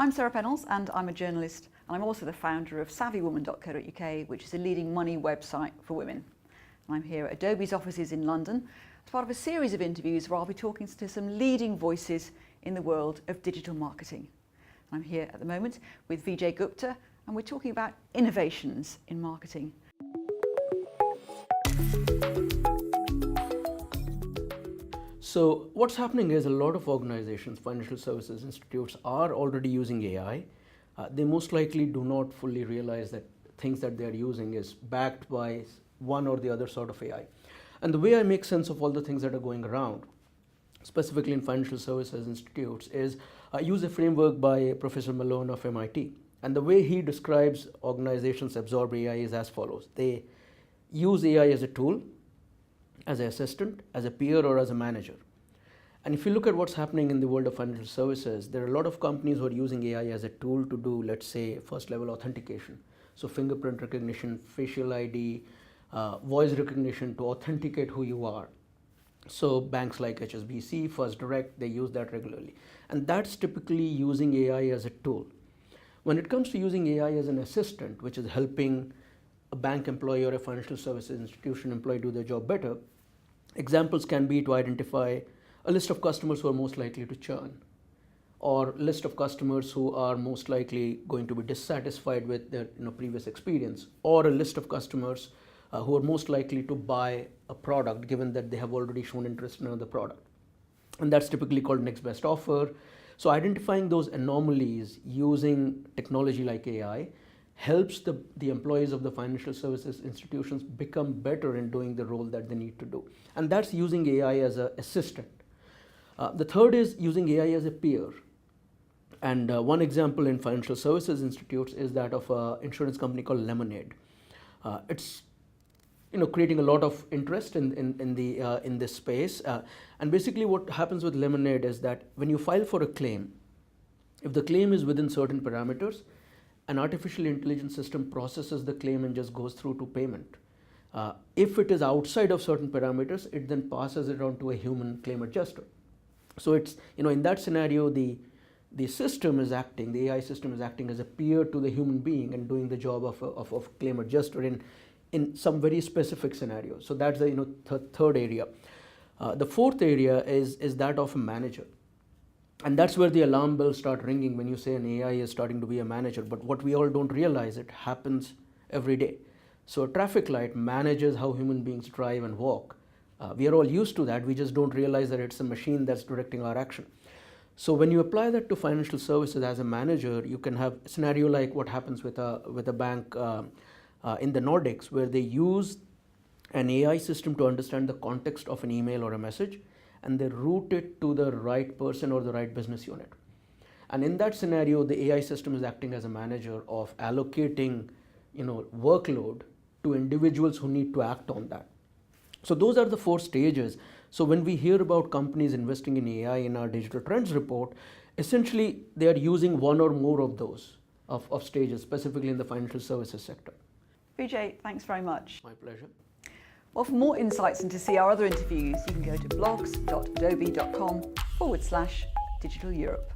I'm Sarah Pennells and I'm a journalist, and I'm also the founder of savvywoman.co.uk, which is a leading money website for women. And I'm here at Adobe's offices in London as part of a series of interviews where I'll be talking to some leading voices in the world of digital marketing. I'm here at the moment with Vijay Gupta, and we're talking about innovations in marketing. So what's happening is a lot of organizations, financial services institutes are already using AI. They most likely do not fully realize that things that they're using is backed by one or the other sort of AI. And the way I make sense of all the things that are going around, specifically in financial services institutes, is I use a framework by Professor Malone of MIT. And the way he describes organizations absorb AI is as follows. They use AI as a tool, as an assistant, as a peer, or as a manager. And if you look at what's happening in the world of financial services, there are a lot of companies who are using AI as a tool to do, let's say, first level authentication. So fingerprint recognition, facial ID, voice recognition to authenticate who you are. So banks like HSBC, First Direct, they use that regularly. And that's typically using AI as a tool. When it comes to using AI as an assistant, which is helping a bank employee or a financial services institution employee do their job better, examples can be to identify a list of customers who are most likely to churn, or a list of customers who are most likely going to be dissatisfied with their previous experience, or a list of customers who are most likely to buy a product given that they have already shown interest in another product. And that's typically called next best offer. So identifying those anomalies using technology like AI helps the employees of the financial services institutions become better in doing the role that they need to do. And that's using AI as an assistant. The third is using AI as a peer. And one example in financial services institutes is that of an insurance company called Lemonade. It's creating a lot of interest in this space. And basically what happens with Lemonade is that when you file for a claim, if the claim is within certain parameters, an artificial intelligence system processes the claim and just goes through to payment. If it is outside of certain parameters, it then passes it on to a human claim adjuster. So it's, in that scenario, the system is acting, the AI system is acting as a peer to the human being and doing the job of claim adjuster in some very specific scenarios. So that's the third area. The fourth area is that of a manager. And that's where the alarm bells start ringing when you say an AI is starting to be a manager. But what we all don't realize, it happens every day. So a traffic light manages how human beings drive and walk. We are all used to that. We just don't realize that it's a machine that's directing our action. So when you apply that to financial services as a manager, you can have a scenario like what happens with a bank in the Nordics, where they use an AI system to understand the context of an email or a message, and they route it to the right person or the right business unit. And in that scenario, the AI system is acting as a manager of allocating workload to individuals who need to act on that. So those are the four stages. So when we hear about companies investing in AI in our digital trends report, essentially they are using one or more of those of stages, specifically in the financial services sector. Vijay, thanks very much. My pleasure. Well, for more insights and to see our other interviews, you can go to blogs.adobe.com/Digital Europe.